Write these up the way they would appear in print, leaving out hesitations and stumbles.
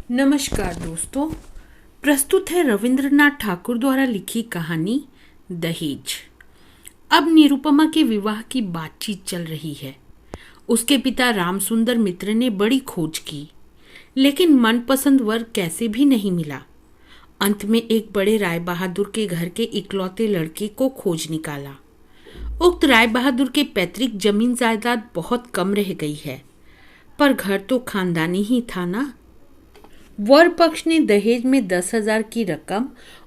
नमस्कार दोस्तों। प्रस्तुत है रविंद्रनाथ ठाकुर द्वारा लिखी कहानी दहेज। अब निरुपमा के विवाह की बातचीत चल रही है। उसके पिता रामसुंदर मित्र ने बड़ी खोज की, लेकिन मनपसंद वर कैसे भी नहीं मिला। अंत में एक बड़े राय बहादुर के घर के इकलौते लड़के को खोज निकाला। उक्त राय बहादुर के पैतृक जमीन जायदाद बहुत कम रह गई है, पर घर तो खानदानी ही था ना। वर पक्ष ने दहेज में 10,000 की रकम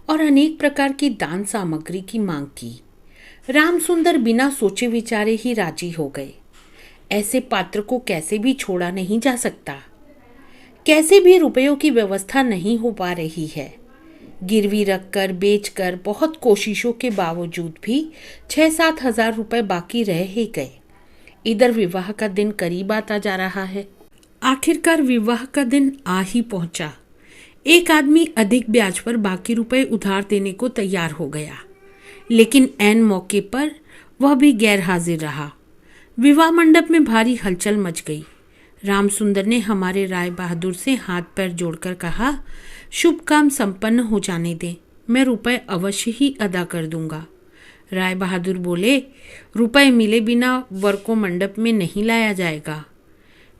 और अनेक प्रकार की दान सामग्री की मांग की। रामसुंदर बिना सोचे विचारे ही राजी हो गए। ऐसे पात्र को कैसे भी छोड़ा नहीं जा सकता। कैसे भी रुपयों की व्यवस्था नहीं हो पा रही है। गिरवी रखकर बेचकर बहुत कोशिशों के बावजूद भी 6-7 हजार रुपए बाकी रह ही गए। इधर विवाह का दिन करीब आता जा रहा है। आखिरकार विवाह का दिन आ ही पहुंचा। एक आदमी अधिक ब्याज पर बाकी रुपए उधार देने को तैयार हो गया, लेकिन ऐन मौके पर वह भी गैर हाजिर रहा। विवाह मंडप में भारी हलचल मच गई। रामसुंदर ने हमारे राय बहादुर से हाथ पैर जोड़कर कहा, शुभ काम संपन्न हो जाने दें, मैं रुपए अवश्य ही अदा कर दूंगा। राय बहादुर बोले, रुपए मिले बिना वर को मंडप में नहीं लाया जाएगा।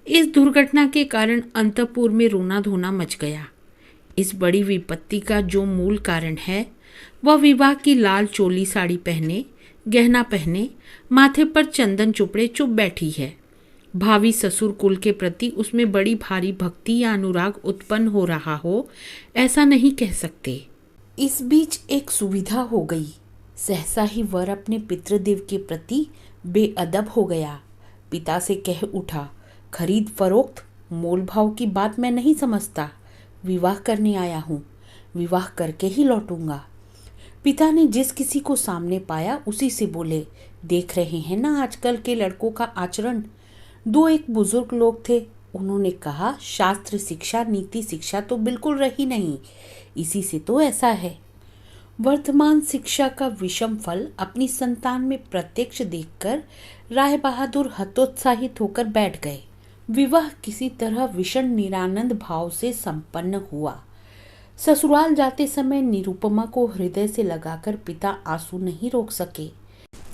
इस दुर्घटना के कारण अंतपुर में रोना धोना मच गया। इस बड़ी विपत्ति का जो मूल कारण है, वह विवाह की लाल चोली साड़ी पहने, गहना पहने, माथे पर चंदन चुपड़े चुप बैठी है। भावी ससुर कुल के प्रति उसमें बड़ी भारी भक्ति या अनुराग उत्पन्न हो रहा हो, ऐसा नहीं कह सकते। इस बीच एक सुविधा हो गई। सहसा ही वर अपने पितृदेव के प्रति बेअदब हो गया। पिता से कह उठा, खरीद फरोख्त मोल भाव की बात मैं नहीं समझता। विवाह करने आया हूँ, विवाह करके ही लौटूंगा। पिता ने जिस किसी को सामने पाया उसी से बोले, देख रहे हैं ना आजकल के लड़कों का आचरण। दो एक बुजुर्ग लोग थे, उन्होंने कहा, शास्त्र शिक्षा नीति शिक्षा तो बिल्कुल रही नहीं, इसी से तो ऐसा है। वर्तमान शिक्षा का विषम फल अपनी संतान में प्रत्यक्ष देखकर राय बहादुर हतोत्साहित होकर बैठ गए। विवाह किसी तरह विषण निरानंद भाव से संपन्न हुआ। ससुराल जाते समय निरुपमा को हृदय से लगाकर पिता आंसू नहीं रोक सके।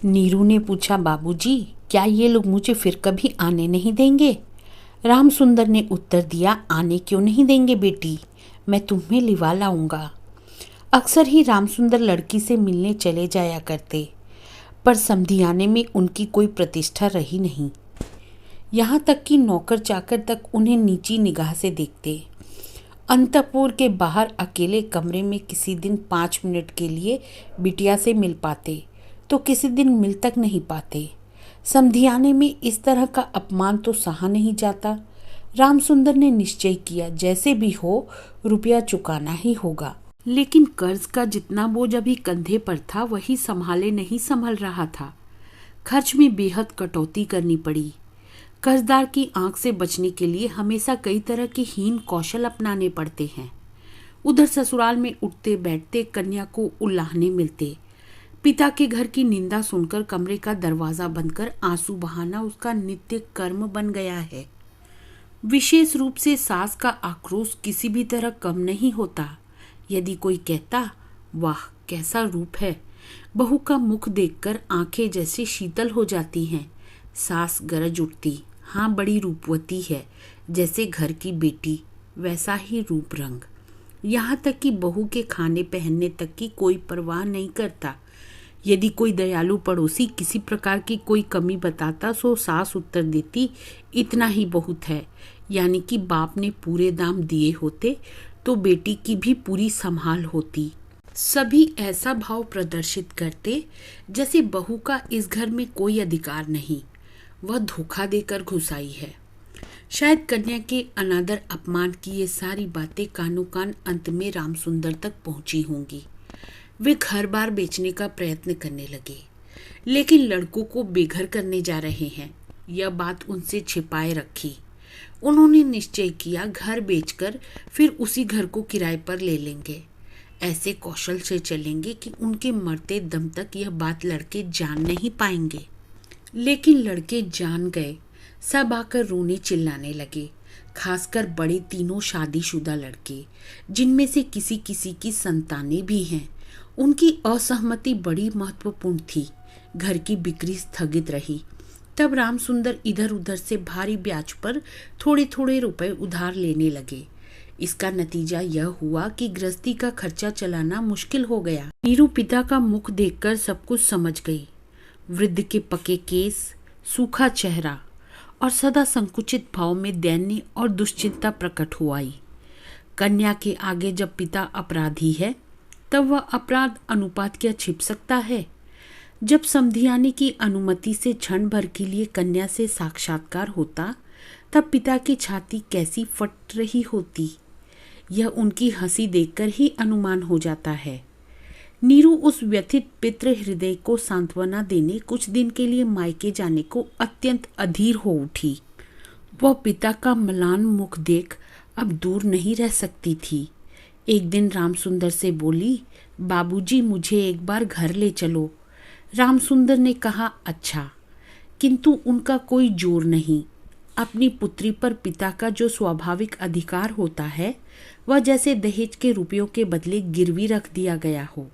नीरू ने पूछा, बाबूजी, क्या ये लोग मुझे फिर कभी आने नहीं देंगे? रामसुंदर ने उत्तर दिया, आने क्यों नहीं देंगे बेटी, मैं तुम्हें लिवा लाऊंगा। अक्सर ही रामसुंदर लड़की से मिलने चले जाया करते, पर समधियाने में उनकी कोई प्रतिष्ठा रही नहीं। यहाँ तक कि नौकर चाकर तक उन्हें नीची निगाह से देखते। अंतपुर के बाहर अकेले कमरे में किसी दिन 5 मिनट के लिए बिटिया से मिल पाते, तो किसी दिन मिल तक नहीं पाते। समधियाने में इस तरह का अपमान तो सहा नहीं जाता। रामसुंदर ने निश्चय किया, जैसे भी हो रुपया चुकाना ही होगा। लेकिन कर्ज का जितना बोझ अभी कंधे पर था, वही संभाले नहीं संभल रहा था। खर्च में बेहद कटौती करनी पड़ी। कर्जदार की आंख से बचने के लिए हमेशा कई तरह के हीन कौशल अपनाने पड़ते हैं। उधर ससुराल में उठते बैठते कन्या को उल्लाहने मिलते। पिता के घर की निंदा सुनकर कमरे का दरवाजा बंद कर आंसू बहाना उसका नित्य कर्म बन गया है। विशेष रूप से सास का आक्रोश किसी भी तरह कम नहीं होता। यदि कोई कहता, वाह कैसा रूप है, बहू का मुख देखकर आंखें जैसे शीतल हो जाती हैं। सास गरज उठती, हाँ बड़ी रूपवती है, जैसे घर की बेटी वैसा ही रूप रंग। यहाँ तक कि बहू के खाने पहनने तक की कोई परवाह नहीं करता। यदि कोई दयालु पड़ोसी किसी प्रकार की कोई कमी बताता, सो सास उत्तर देती, इतना ही बहुत है, यानी कि बाप ने पूरे दाम दिए होते तो बेटी की भी पूरी संभाल होती। सभी ऐसा भाव प्रदर्शित करते जैसे बहू का इस घर में कोई अधिकार नहीं, वह धोखा देकर घुसाई है। शायद कन्या के अनादर अपमान की ये सारी बातें कानों कान अंत में रामसुंदर तक पहुंची होंगी। वे घर बार बेचने का प्रयत्न करने लगे, लेकिन लड़कों को बेघर करने जा रहे हैं, यह बात उनसे छिपाए रखी। उन्होंने निश्चय किया, घर बेचकर फिर उसी घर को किराए पर ले लेंगे। ऐसे कौशल से चलेंगे कि उनके मरते दम तक यह बात लड़के जान नहीं पाएंगे। लेकिन लड़के जान गए। सब आकर रोने चिल्लाने लगे। खासकर बड़े तीनों शादीशुदा लड़के, जिनमें से किसी किसी की संतानें भी हैं। उनकी असहमति बड़ी महत्वपूर्ण थी। घर की बिक्री स्थगित रही। तब रामसुंदर इधर उधर से भारी ब्याज पर थोड़े थोड़े रुपए उधार लेने लगे। इसका नतीजा यह हुआ कि गृहस्थी का खर्चा चलाना मुश्किल हो गया। नीरू पिता का मुख देखकर सब कुछ समझ गई। वृद्ध के पके केस, सूखा चेहरा और सदा संकुचित भाव में दैन्य और दुश्चिंता प्रकट हो आई। कन्या के आगे जब पिता अपराधी है, तब वह अपराध अनुपात क्या छिप सकता है। जब समधियाने की अनुमति से क्षण भर के लिए कन्या से साक्षात्कार होता, तब पिता की छाती कैसी फट रही होती, यह उनकी हंसी देखकर ही अनुमान हो जाता है। नीरू उस व्यथित पितृ हृदय को सांत्वना देने कुछ दिन के लिए मायके जाने को अत्यंत अधीर हो उठी। वह पिता का म्लान मुख देख अब दूर नहीं रह सकती थी। एक दिन रामसुंदर से बोली, बाबूजी मुझे एक बार घर ले चलो। रामसुंदर ने कहा, अच्छा, किंतु उनका कोई जोर नहीं। अपनी पुत्री पर पिता का जो स्वाभाविक अधिकार होता है, वह जैसे दहेज के रुपयों के बदले गिरवी रख दिया गया हो।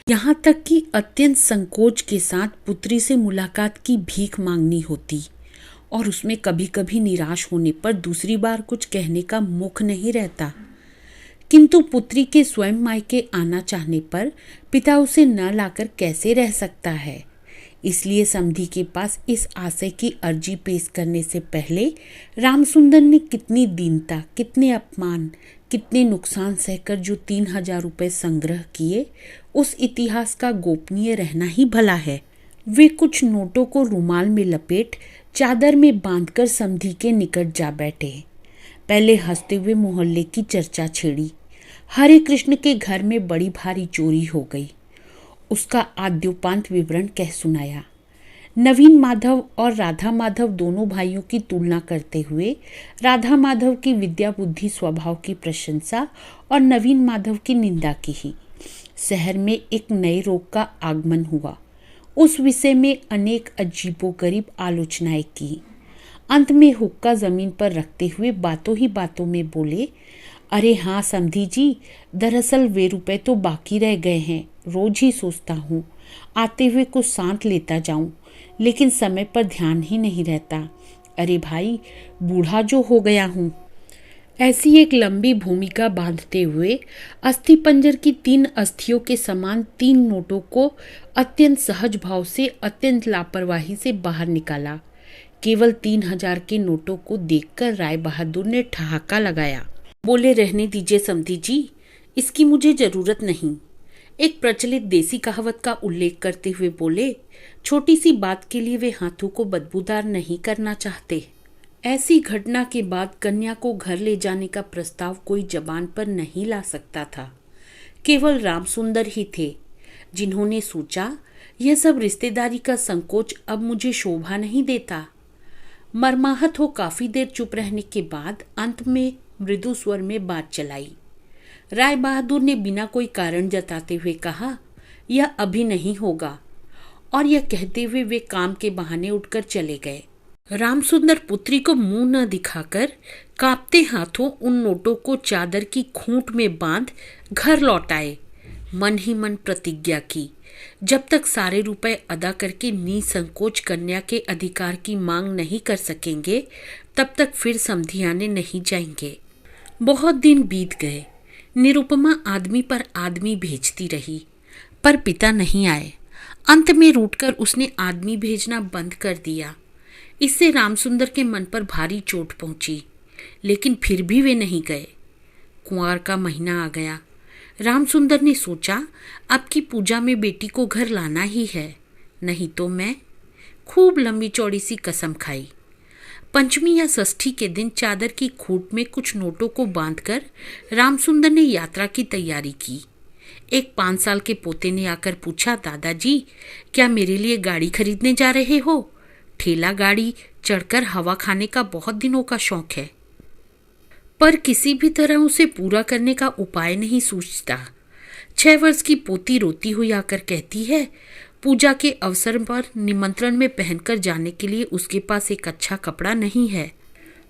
यहाँ तक कि अत्यंत संकोच के साथ पुत्री से मुलाकात की भीख मांगनी होती, और उसमें कभी कभी निराश होने पर दूसरी बार कुछ कहने का मुख नहीं रहता। किंतु पुत्री के स्वयं मायके आना चाहने पर पिता उसे न लाकर कैसे रह सकता है। इसलिए समधी के पास इस आशय की अर्जी पेश करने से पहले रामसुंदर ने कितनी दीनता, कितने अपमान, कितने नुकसान सहकर जो 3000 रुपये संग्रह किए, उस इतिहास का गोपनीय रहना ही भला है। वे कुछ नोटों को रुमाल में लपेट चादर में बांधकर समधी के निकट जा बैठे। पहले हंसते हुए मोहल्ले की चर्चा छेड़ी। हरे कृष्ण के घर में बड़ी भारी चोरी हो गई। उसका आद्योपांत विवरण कह सुनाया। नवीन माधव और राधा माधव दोनों भाइयों की तुलना करते हुए राधा माधव की विद्या बुद्धि स्वभाव की प्रशंसा और नवीन माधव की निंदा की ही। शहर में एक नए रोग का आगमन हुआ। उस विषय में अनेक अजीबोगरीब आलोचनाएं की। अंत में हुक्का जमीन पर रखते हुए बातों ही बातों में बोले, अरे हाँ समधी जी, दरअसल वे रुपए तो बाकी रह गए हैं। रोज ही सोचता हूँ आते हुए कुछ सांत लेता जाऊं, लेकिन समय पर ध्यान ही नहीं रहता। अरे भाई, बूढ़ा जो हो गया हूँ। ऐसी एक लंबी भूमिका बांधते हुए अस्थि पंजर की 3 अस्थियों के समान 3 नोटों को अत्यंत सहज भाव से, अत्यंत लापरवाही से बाहर निकाला। केवल 3000 के नोटों को देखकर राय बहादुर ने ठहाका लगाया। बोले, रहने दीजिए समधी जी, इसकी मुझे जरूरत नहीं। एक प्रचलित देसी कहावत का उल्लेख करते हुए बोले, छोटी सी बात के लिए वे हाथों को बदबूदार नहीं करना चाहते। ऐसी घटना के बाद कन्या को घर ले जाने का प्रस्ताव कोई जबान पर नहीं ला सकता था। केवल रामसुंदर ही थे जिन्होंने सोचा, यह सब रिश्तेदारी का संकोच अब मुझे शोभा नहीं देता। मर्माहत हो काफी देर चुप रहने के बाद अंत में मृदु स्वर में बात चलाई। राय बहादुर ने बिना कोई कारण जताते हुए कहा, यह अभी नहीं होगा, और यह कहते हुए वे काम के बहाने उठकर चले गए। रामसुंदर पुत्री को मुंह न दिखाकर कांपते हाथों उन नोटों को चादर की खूंट में बांध घर लौट आए। मन ही मन प्रतिज्ञा की, जब तक सारे रुपए अदा करके निसंकोच कन्या के अधिकार की मांग नहीं कर सकेंगे, तब तक फिर समधियाने नहीं जाएंगे। बहुत दिन बीत गए। निरुपमा आदमी पर आदमी भेजती रही, पर पिता नहीं आए। अंत में रूठकर उसने आदमी भेजना बंद कर दिया। इससे रामसुंदर के मन पर भारी चोट पहुंची, लेकिन फिर भी वे नहीं गए। कुंवार का महीना आ गया। रामसुंदर ने सोचा, अब की पूजा में बेटी को घर लाना ही है, नहीं तो मैं। खूब लंबी चौड़ी सी कसम खाई। पंचमी या षष्ठी के दिन चादर की खूंट में कुछ नोटों को बांधकर रामसुंदर ने यात्रा की तैयारी की। एक 5 साल के पोते ने आकर पूछा, दादाजी, क्या मेरे लिए गाड़ी खरीदने जा रहे हो? ठेला गाड़ी चढ़कर हवा खाने का बहुत दिनों का शौक है, पर किसी भी तरह उसे पूरा करने का उपाय नहीं सूझता। 6 वर्ष की पोती रोती हुई आकर कहती है, पूजा के अवसर पर निमंत्रण में पहनकर जाने के लिए उसके पास एक अच्छा कपड़ा नहीं है।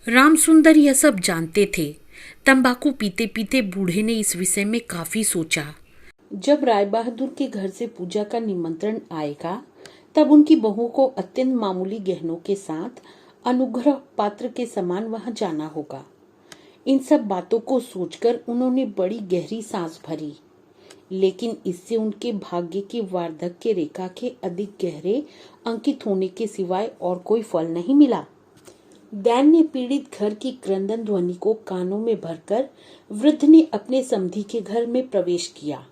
रामसुंदर यह सब जानते थे। तंबाकू पीते पीते बूढ़े ने इस विषय में काफी सोचा। जब राय बहादुर के घर से पूजा का निमंत्रण आएगा, तब उनकी बहू को अत्यंत मामूली गहनों के साथ अनुग्रह पात्र के समान वहां जाना होगा। इन सब बातों को सोचकर उन्होंने बड़ी गहरी सांस भरी, लेकिन इससे उनके भाग्य की वार्धक्य रेखा के अधिक गहरे अंकित होने के सिवाय और कोई फल नहीं मिला। दैन्य पीड़ित घर की क्रंदन ध्वनि को कानों में भरकर वृद्ध ने अपने समधी के घर में प्रवेश किया।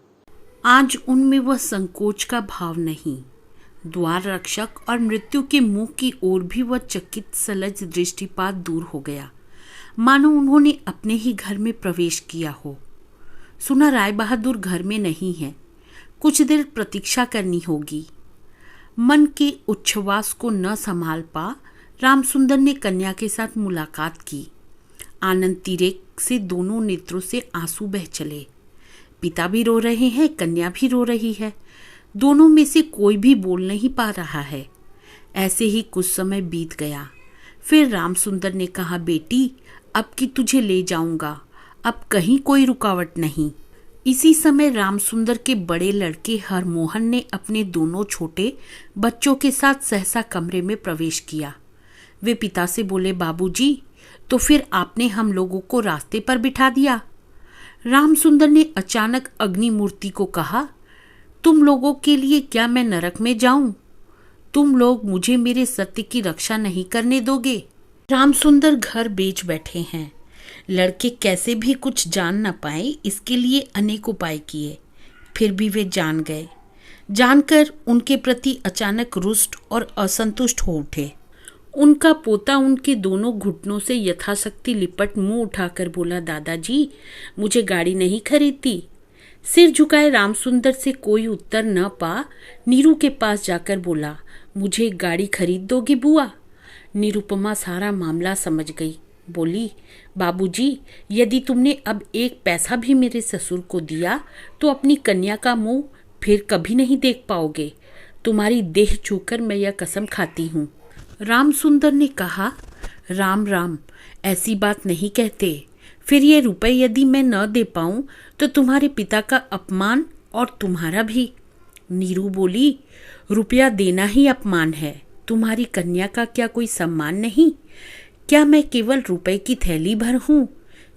आज उनमें वह संकोच का भाव नहीं। द्वार रक्षक और मृत्यु के मुंह की ओर भी वह चकित सलज दृष्टिपात दूर हो गया, मानो उन्होंने अपने ही घर में प्रवेश किया हो। सुना राय बहादुर घर में नहीं है, कुछ देर प्रतीक्षा करनी होगी। मन के उच्छ्वास को न संभाल पा रामसुंदर ने कन्या के साथ मुलाकात की। आनंद तिरेक से दोनों नेत्रों से आंसू बह चले। पिता भी रो रहे हैं, कन्या भी रो रही है। दोनों में से कोई भी बोल नहीं पा रहा है। ऐसे ही कुछ समय बीत गया। फिर रामसुंदर ने कहा, बेटी अब कि तुझे ले जाऊंगा, अब कहीं कोई रुकावट नहीं। इसी समय रामसुंदर के बड़े लड़के हरमोहन ने अपने दोनों छोटे बच्चों के साथ सहसा कमरे में प्रवेश किया। वे पिता से बोले, बाबूजी, तो फिर आपने हम लोगों को रास्ते पर बिठा दिया। रामसुंदर ने अचानक अग्निमूर्ति को कहा, तुम लोगों के लिए क्या मैं नरक में जाऊं? तुम लोग मुझे मेरे सत्य की रक्षा नहीं करने दोगे? रामसुंदर घर बेच बैठे हैं। लड़के कैसे भी कुछ जान न पाए, इसके लिए अनेक उपाय किए, फिर भी वे जान गए। जानकर उनके प्रति अचानक रुष्ट और असंतुष्ट हो उठे। उनका पोता उनके दोनों घुटनों से यथाशक्ति लिपट मुंह उठाकर बोला, दादाजी, मुझे गाड़ी नहीं खरीदती। सिर झुकाए रामसुंदर से कोई उत्तर न पा नीरू के पास जाकर बोला, मुझे गाड़ी खरीद दोगे बुआ? निरुपमा सारा मामला समझ गई। बोली, बाबूजी, यदि तुमने अब एक पैसा भी मेरे ससुर को दिया तो अपनी कन्या का मुंह फिर कभी नहीं देख पाओगे। तुम्हारी देह छूकर मैं यह कसम खाती हूँ। रामसुंदर ने कहा, राम राम, ऐसी बात नहीं कहते। फिर ये रुपए यदि मैं न दे पाऊं तो तुम्हारे पिता का अपमान और तुम्हारा भी। नीरू बोली, रुपया देना ही अपमान है, तुम्हारी कन्या का क्या कोई सम्मान नहीं? क्या मैं केवल रुपए की थैली भर हूँ?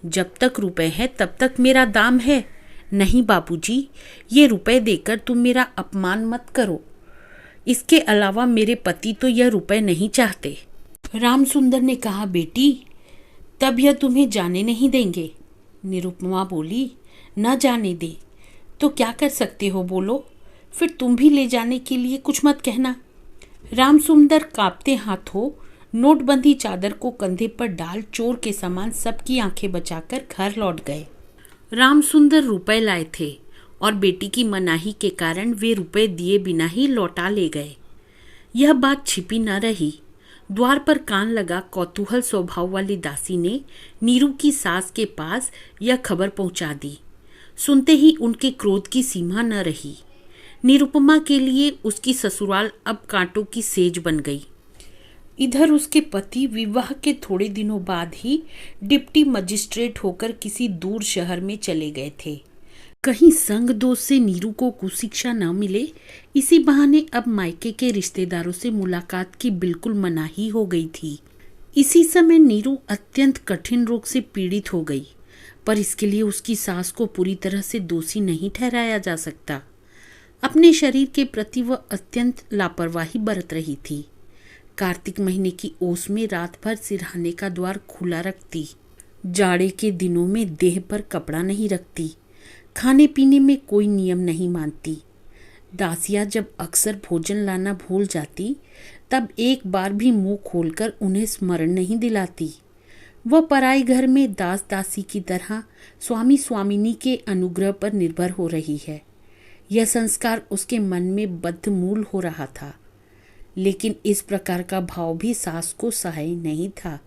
जब तक रुपए है तब तक मेरा दाम है। नहीं बाबूजी, ये रुपए देकर तुम मेरा अपमान मत करो। इसके अलावा मेरे पति तो यह रुपए नहीं चाहते। रामसुंदर ने कहा, बेटी, तब यह तुम्हें जाने नहीं देंगे। निरुपमा बोली, न जाने दे तो क्या कर सकते हो बोलो, फिर तुम भी ले जाने के लिए कुछ मत कहना। रामसुंदर कांपते हाथों नोटबंदी चादर को कंधे पर डाल चोर के समान सबकी आंखें बचाकर घर लौट गए। रामसुंदर रुपए लाए थे और बेटी की मनाही के कारण वे रुपए दिए बिना ही लौटा ले गए। यह बात छिपी न रही। द्वार पर कान लगा कौतूहल स्वभाव वाली दासी ने नीरू की सास के पास यह खबर पहुंचा दी। सुनते ही उनके क्रोध की सीमा न रही। निरुपमा के लिए उसकी ससुराल अब कांटों की सेज बन गई। इधर उसके पति विवाह के थोड़े दिनों बाद ही डिप्टी मजिस्ट्रेट होकर किसी दूर शहर में चले गए थे। कहीं संग दोस्त से नीरू को कुशिक्षा न मिले, इसी बहाने अब मायके के रिश्तेदारों से मुलाकात की बिल्कुल मनाही हो गई थी। इसी समय नीरू अत्यंत कठिन रोग से पीड़ित हो गई, पर इसके लिए उसकी सास को पूरी तरह से दोषी नहीं ठहराया जा सकता। अपने शरीर के प्रति वह अत्यंत लापरवाही बरत रही थी। कार्तिक महीने की ओस में रात भर सिरहाने का द्वार खुला रखती, जाड़े के दिनों में देह पर कपड़ा नहीं रखती, खाने पीने में कोई नियम नहीं मानती। दासियां जब अक्सर भोजन लाना भूल जाती, तब एक बार भी मुंह खोलकर उन्हें स्मरण नहीं दिलाती। वह पराई घर में दास दासी की तरह स्वामी स्वामिनी के अनुग्रह पर निर्भर हो रही है। यह संस्कार उसके मन में बद्धमूल हो रहा था, लेकिन इस प्रकार का भाव भी सास को सहाय नहीं था।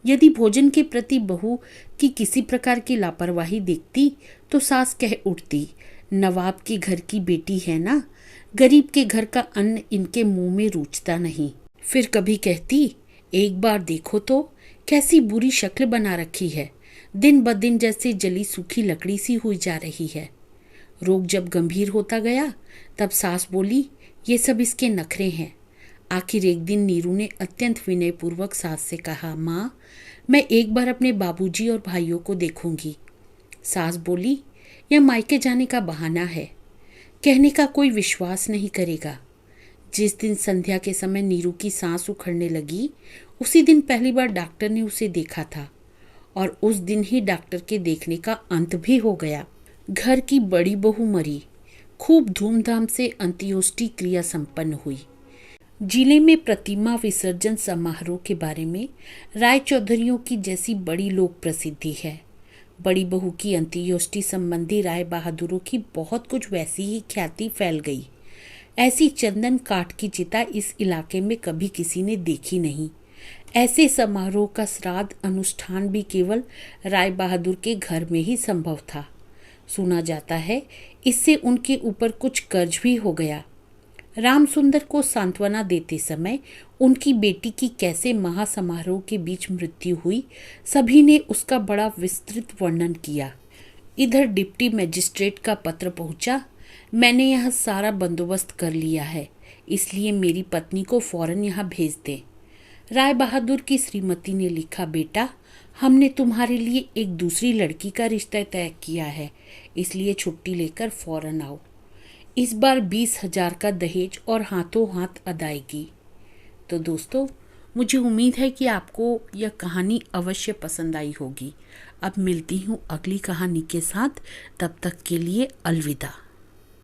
यदि भोजन के प्रति बहू की किसी प्रकार की लापरवाही दिखती तो सास कह उठती, नवाब के घर की बेटी है ना, गरीब के घर का अन्न इनके मुंह में रुचता नहीं। फिर कभी कहती, एक बार देखो तो कैसी बुरी शक्ल बना रखी है, दिन ब दिन जैसे जली सूखी लकड़ी सी हुई जा रही है। रोग जब गंभीर होता गया तब सास बोली, ये सब इसके नखरे हैं। आखिर एक दिन नीरू ने अत्यंत विनयपूर्वक सास से कहा, माँ, मैं एक बार अपने बाबूजी और भाइयों को देखूंगी। सास बोली, यह मायके जाने का बहाना है, कहने का कोई विश्वास नहीं करेगा। जिस दिन संध्या के समय नीरू की सांस उखड़ने लगी, उसी दिन पहली बार डॉक्टर ने उसे देखा था और उस दिन ही डॉक्टर के देखने का अंत भी हो गया। घर की बड़ी बहू मरी। खूब धूमधाम से अंत्योष्टि क्रिया संपन्न हुई। जिले में प्रतिमा विसर्जन समारोह के बारे में राय चौधरियों की जैसी बड़ी लोक प्रसिद्धि है। बड़ी बहू की अंत्योष्टि संबंधी राय बहादुरों की बहुत कुछ वैसी ही ख्याति फैल गई। ऐसी चंदन काठ की चिता इस इलाके में कभी किसी ने देखी नहीं। ऐसे समारोह का श्राद्ध अनुष्ठान भी केवल राय बहादुर के घर में ही संभव था। सुना जाता है इससे उनके ऊपर कुछ कर्ज भी हो गया। राम सुंदर को सांत्वना देते समय उनकी बेटी की कैसे महासमारोह के बीच मृत्यु हुई, सभी ने उसका बड़ा विस्तृत वर्णन किया। इधर डिप्टी मजिस्ट्रेट का पत्र पहुंचा, मैंने यह सारा बंदोबस्त कर लिया है, इसलिए मेरी पत्नी को फौरन यहाँ भेज दें। राय बहादुर की श्रीमती ने लिखा, बेटा, हमने तुम्हारे लिए एक दूसरी लड़की का रिश्ता तय किया है, इसलिए छुट्टी लेकर फौरन आओ। इस बार 20,000 का दहेज और हाथों हाथ अदायगी। तो दोस्तों, मुझे उम्मीद है कि आपको यह कहानी अवश्य पसंद आई होगी। अब मिलती हूँ अगली कहानी के साथ, तब तक के लिए अलविदा।